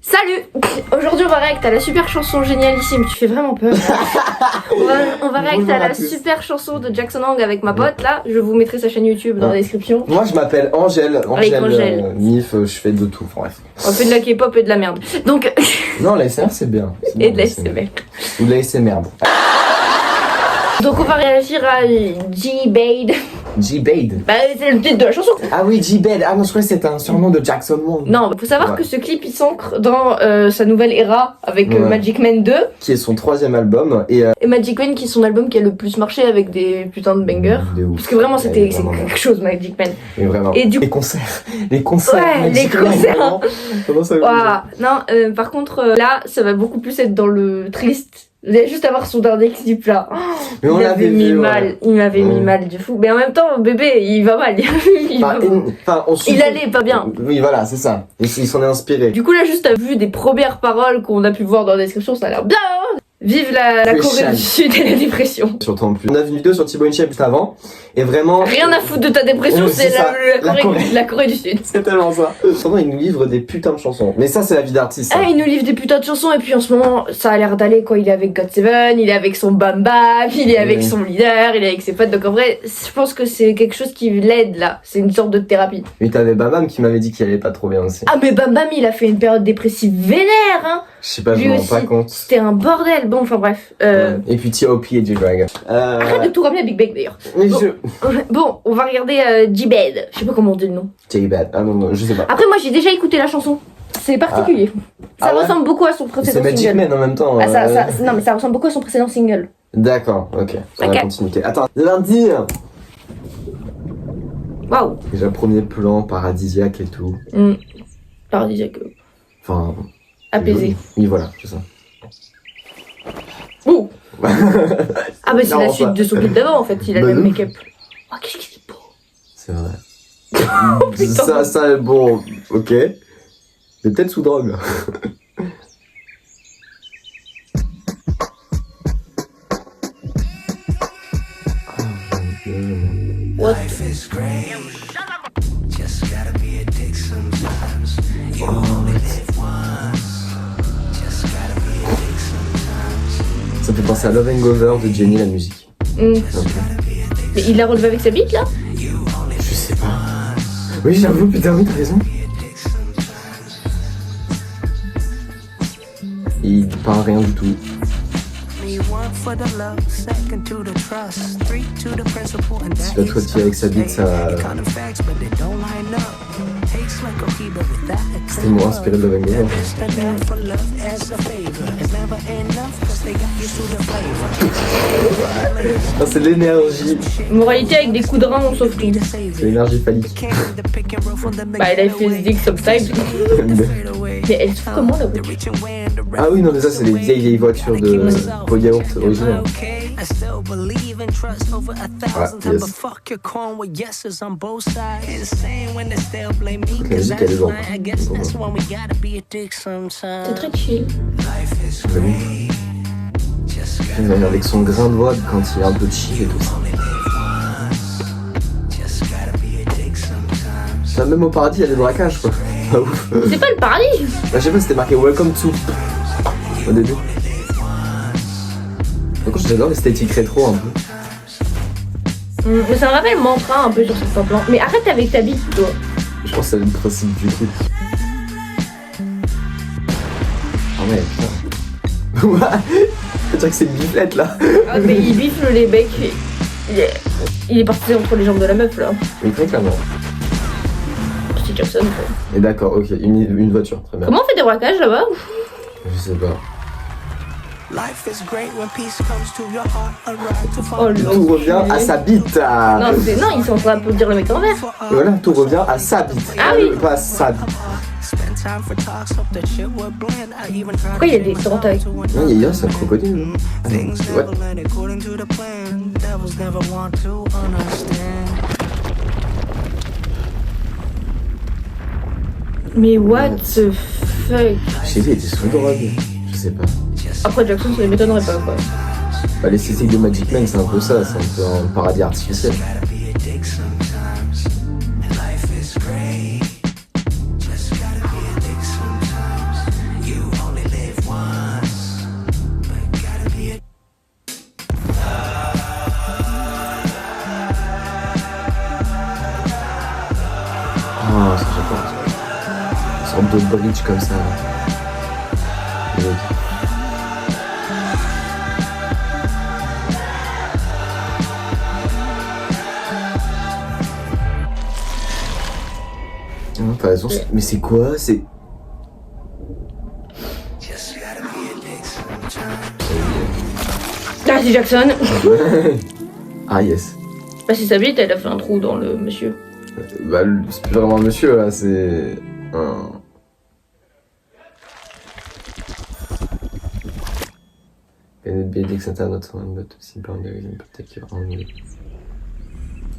Salut! Aujourd'hui on va réacter à la super chanson génialissime, tu fais vraiment peur. on va réacter à la super chanson de Jackson Wang avec ma pote là, je vous mettrai sa chaîne YouTube dans la description. Moi je m'appelle Angèle, Angèle. Mif, je fais de tout, bref. On fait de la K-pop et de la merde. Donc... Non, la SMR c'est bien. Et de la SMR. Ou de la SMR. Donc on va réagir à G-Bade. G-Bade. Bah c'est le titre de la chanson. Ah oui, G-Bade. Ah non, je croyais que c'était un surnom de Jackson Wang. Non, faut savoir que ce clip il s'ancre dans sa nouvelle era avec Magic Man 2. Qui est son 3e album. Et Magic Man qui est son album qui a le plus marché avec des putains de bangers. Parce que vraiment c'était quelque chose Magic Man. Et vraiment. Et du... Les concerts. Les concerts. Ouais, les concerts. Comment ça va Non, par contre là ça va beaucoup plus être dans le triste. Vous allez juste avoir son dernier clip là. Oh, mais on l'avait mis mal. Il m'avait mis mal du fou. Mais en même temps, bébé, il va mal. Il allait pas bien. Oui, voilà, c'est ça. Et il s'en est inspiré. Du coup, là, juste t'as vu des premières paroles qu'on a pu voir dans la description, ça a l'air bien. Vive la Corée du Sud et la dépression. Surtout en plus. On a vu une vidéo sur Thibaut InShape juste avant. Et vraiment. Rien à foutre de ta dépression, c'est la Corée du Sud. C'est tellement ça. Cependant, il nous livre des putains de chansons. Mais ça, c'est la vie d'artiste. Ah, il nous livre des putains de chansons. Et puis en ce moment, ça a l'air d'aller quoi. Il est avec GOT7, il est avec son Bam Bam, il est avec son leader, il est avec ses potes. Donc en vrai, je pense que c'est quelque chose qui l'aide là. C'est une sorte de thérapie. Mais t'avais Bam Bam qui m'avait dit qu'il allait pas trop bien aussi. Ah, mais Bam Bam, il a fait une période dépressive vénère, hein. Je sais pas, je me rends pas compte. C'était un bordel. Bon, enfin bref. Et puis T.O.P. et G-Dragon. Arrête de tout ramener à Big Bang d'ailleurs. Bon. Bon, on va regarder G-Bad. Je sais pas comment on dit le nom. G-Bad. Ah non, je sais pas. Après, moi j'ai déjà écouté la chanson. C'est particulier. Ça ressemble beaucoup à son précédent single. C'est Magic Man en même temps. Non, mais ça ressemble beaucoup à son précédent single. D'accord, ok. Sur la continuité. Attends, lundi. Waouh. Déjà, premier plan paradisiaque et tout. Paradisiaque. Enfin. Apaisé. Oui, voilà, c'est ça. Ouh. Ah, bah c'est la suite de son clip d'avant en fait. Il a le même make-up. Oh, qu'est-ce qu'il est beau. C'est vrai. ça, bon, ok. Mais peut-être sous drogue. What? Ça me fait penser à Love and Gover de Jenny, la musique. Mais il l'a relevé avec sa bite là? Je sais pas. Oui, j'avoue, putain, oui, t'as raison. Il parle rien du tout. Si la toi tu avec sa bite, ça. C'était moins inspiré de Love and Gover. C'est l'énergie. Moralité, avec des coups de rein on sauve tout. C'est l'énergie phallique. Bah life is dick sometimes. Mais elle souffre comment la voiture? Ah oui, non, mais ça c'est les vieilles voitures de au yaourt original. Ah, yes. La musique elle est lourde. C'est très chill. Avec son grain de voix quand il est un peu chill et tout ça. Ça, même au paradis, il y a des braquages quoi. Ah, ouf. C'est pas le paradis. Je sais pas, c'était marqué Welcome to au début. Par contre, j'adore l'esthétique rétro un peu. Mais ça me rappelle Mantra un peu sur certains plans. Mais arrête avec ta bite toi. Je pense que c'est le principe du clip. Ah ouais, putain. Ouais. Tu dirais que c'est une biflette là. Ah, mais il bifle les becs. Il est parti entre les jambes de la meuf là. Oui, très clairement. C'est Jackson quoi. Et d'accord, ok, une voiture, très bien. Comment on fait des braquages là-bas? Je sais pas. Oh non. Tout revient à sa bite. Non, ils sont en train de dire le mec en vert. Et voilà, tout revient à sa bite. Ah oui. Pas à sa bite. Pourquoi il y a des grands tailles? Non, il y a c'est un crocodile. Ouais. Mais what the fuck? Je sais pas, il était sous drogue. Je sais pas. Après Jackson, ça ne m'étonnerait pas quoi. Bah, l'esthétique de Magic Man, c'est un peu ça, c'est un peu un paradis artificiel. bridge comme ça. Non, t'as raison, mais c'est quoi? C'est... Ah, c'est Jackson. Ah yes. Bah, c'est sa bite, elle a fait un trou dans le monsieur. Bah, c'est plus vraiment un monsieur là, c'est un...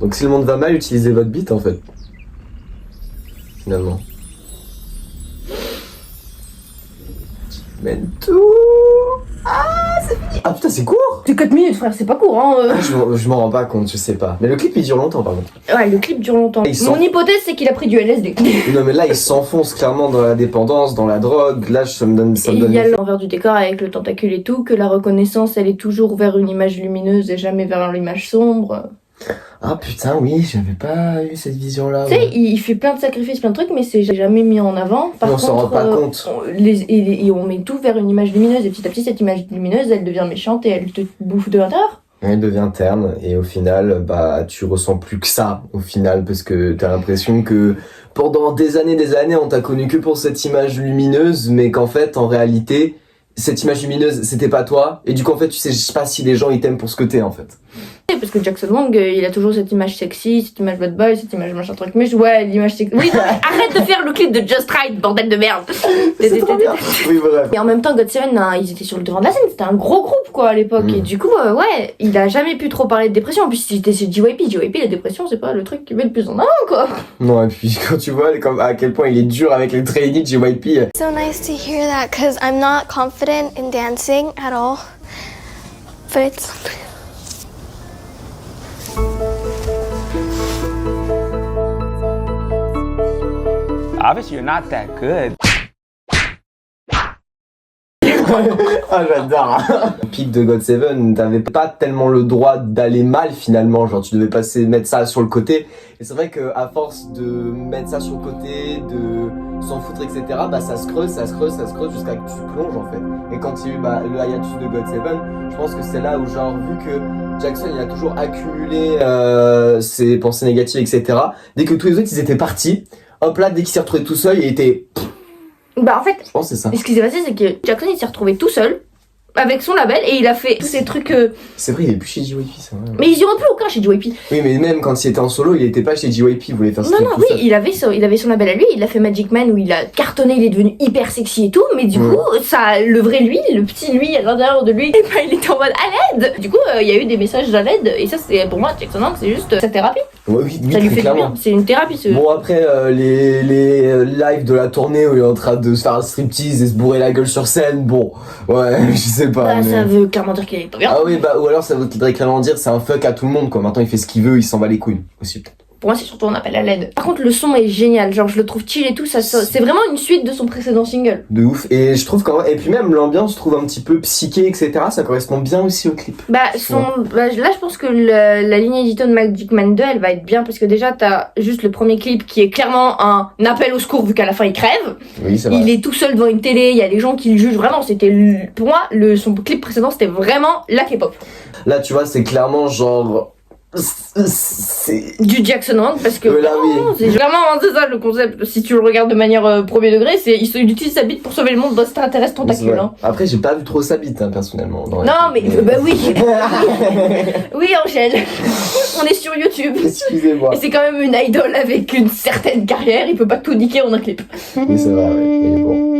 Donc si le monde va mal, utilisez votre bite en fait. Finalement. Mène tout. Ah, c'est fini. Ah putain, c'est court. C'est 4 minutes, frère, c'est pas court, hein. Ah, je m'en rends pas compte, je sais pas. Mais le clip il dure longtemps par contre. Ouais, le clip dure longtemps. Mon hypothèse, c'est qu'il a pris du LSD. Non mais là, il s'enfonce clairement dans la dépendance, dans la drogue. Là, ça me donne... Il y a l'envers du décor avec le tentacule et tout, que la reconnaissance, elle est toujours vers une image lumineuse et jamais vers l'image sombre. Ah putain, oui, j'avais pas eu cette vision-là. Tu sais, il fait plein de sacrifices, plein de trucs, mais c'est jamais mis en avant. Par contre, on s'en rend pas compte. Et on met tout vers une image lumineuse, et petit à petit, cette image lumineuse, elle devient méchante et elle te bouffe de l'intérieur. Elle devient terne, et au final, bah, tu ressens plus que ça, au final, parce que t'as l'impression que pendant des années, on t'a connu que pour cette image lumineuse, mais qu'en fait, en réalité, cette image lumineuse, c'était pas toi, et du coup, en fait, tu sais pas si les gens, ils t'aiment pour ce que t'es, en fait. Parce que Jackson Wang, il a toujours cette image sexy, cette image bad boy, cette image machin truc. Mais ouais, l'image sexy. Oui, non, mais arrête de faire le clip de Just Right, bordel de merde. C'est trop bien. Oui, voilà. Et en même temps, GOT7, ils étaient sur le devant de la scène. C'était un gros groupe, quoi, à l'époque. Et du coup, ouais, il a jamais pu trop parler de dépression. En plus, il était chez JYP. JYP, la dépression, c'est pas le truc qui met le plus en avant, quoi. Non, et puis quand tu vois à quel point il est dur avec les trainees de JYP. So nice to hear that, cause I'm not confident in dancing at all. But it's... Obviously, you're not that good. Ah, j'adore. Au pic de GOT7, t'avais pas tellement le droit d'aller mal finalement, genre tu devais mettre ça sur le côté. Et c'est vrai qu'à force de mettre ça sur le côté, de s'en foutre, etc., bah ça se creuse jusqu'à que tu plonges en fait. Et quand il y a eu le hiatus de GOT7, je pense que c'est là où genre vu que Jackson il a toujours accumulé ses pensées négatives, etc., dès que tous les autres ils étaient partis, hop là, dès qu'il s'est retrouvé tout seul, il était... Bah en fait, je pense que c'est ça. Ce qui s'est passé, c'est que Jackson il s'est retrouvé tout seul avec son label et il a fait tous ces trucs. C'est vrai, il est plus chez JYP, c'est vrai. Mais ils y auront plus aucun chez JYP. Oui, mais même quand il était en solo, il était pas chez JYP, il voulait faire ce truc. Non, oui, il avait son label à lui. Il a fait Magic Man où il a cartonné, il est devenu hyper sexy et tout. Mais du coup, ça, le vrai lui, le petit lui à l'intérieur de lui, il était en mode à l'aide. Du coup, il y a eu des messages à l'aide et ça, c'est pour moi, Jackson Wang, c'est juste sa thérapie. Oui, ça lui fait clairement. du bien. C'est une thérapie. Bon après les lives de la tournée où il est en train de se faire un striptease et se bourrer la gueule sur scène, bon, ouais, je sais pas. Bah, mais... ça veut clairement dire qu'il est pas bien. Ah oui, bah ou alors ça voudrait clairement dire c'est un fuck à tout le monde quoi. Maintenant il fait ce qu'il veut, il s'en bat les couilles aussi peut-être. Pour moi, c'est surtout un appel à l'aide. Par contre, le son est génial. Genre, je le trouve chill et tout. C'est vraiment une suite de son précédent single. De ouf. Et je trouve et puis même l'ambiance, je trouve un petit peu psyché, etc. Ça correspond bien aussi au clip. Bah, là, je pense que la ligne édito de Magic Man 2, elle va être bien parce que déjà, t'as juste le premier clip qui est clairement un appel au secours vu qu'à la fin il crève. Oui, c'est vrai. Il est tout seul devant une télé. Il y a les gens qui le jugent. Vraiment, c'était pour moi son clip précédent, c'était vraiment la K-pop. Là, tu vois, c'est clairement genre. C'est du Jackson Wang parce que là, oui. c'est vraiment c'est ça le concept. Si tu le regardes de manière premier degré, c'est il utilise sa bite pour sauver le monde d'extraterrestres tentacules. Hein. Après, j'ai pas vu trop sa bite personnellement. Non, mais bah oui. Oui, Angèle. On est sur YouTube. Excusez-moi. Et c'est quand même une idole avec une certaine carrière. Il peut pas tout niquer en un clip. Oui, c'est vrai. Ouais. Mais bon.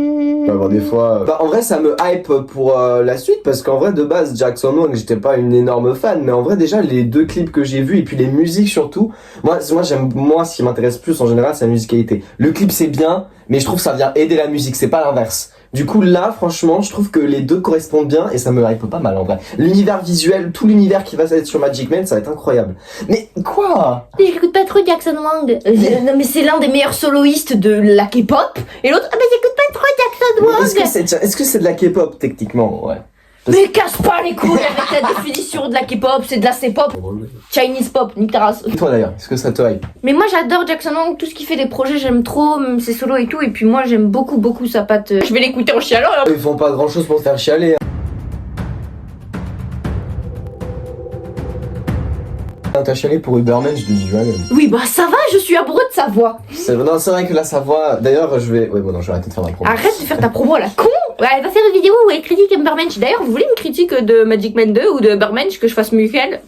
Avoir des fois. Bah, en vrai, ça me hype pour la suite parce qu'en vrai, de base, Jackson Wang, j'étais pas une énorme fan, mais en vrai, déjà, les deux clips que j'ai vus et puis les musiques surtout, moi, ce qui m'intéresse plus en général, c'est la musicalité. Le clip, c'est bien, mais je trouve que ça vient aider la musique, c'est pas l'inverse. Du coup, là, franchement, je trouve que les deux correspondent bien et ça me hype pas mal en vrai. L'univers visuel, tout l'univers qui va être sur Magic Man, ça va être incroyable. Mais quoi? J'écoute pas trop Jackson Wang. Non, mais c'est l'un des meilleurs soloistes de la K-pop. Et l'autre, mais j'écoute pas trop Jackson Wang. Est-ce que c'est de la K-pop techniquement? Ouais. Mais casse pas les couilles avec la définition de la K-pop, c'est de la C-pop. Chinese pop, nique ta race. Et toi d'ailleurs, est-ce que ça te hype? Mais moi j'adore Jackson Wang, tout ce qu'il fait, les projets j'aime trop, même ses solos et tout, et puis moi j'aime beaucoup sa patte. Je vais l'écouter en chialant. Hein. Ils font pas grand chose pour te faire chialer. T'as chialé pour Uberman, je lui dis jamais. Oui bah ça va, je suis amoureux de sa voix. Non, c'est vrai que là sa voix. D'ailleurs, je vais. Ouais, bon, non, je vais arrêter de faire ma promo. Arrête de faire ta promo à la con. Ouais, elle va faire une vidéo où elle critique Embermensch. D'ailleurs, vous voulez une critique de Magic Man 2 ou de Embermensch que je fasse mieux qu'elle?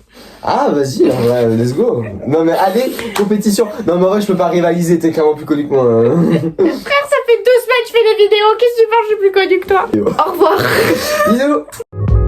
Ah, vas-y, ouais, let's go. Non, mais allez, compétition. Non, mais en vrai, je peux pas rivaliser, t'es clairement plus connu que moi. Frère, ça fait 2 semaines que je fais des vidéos. Qu'est-ce que tu penses, je suis plus connu que toi? Au revoir. Bisous.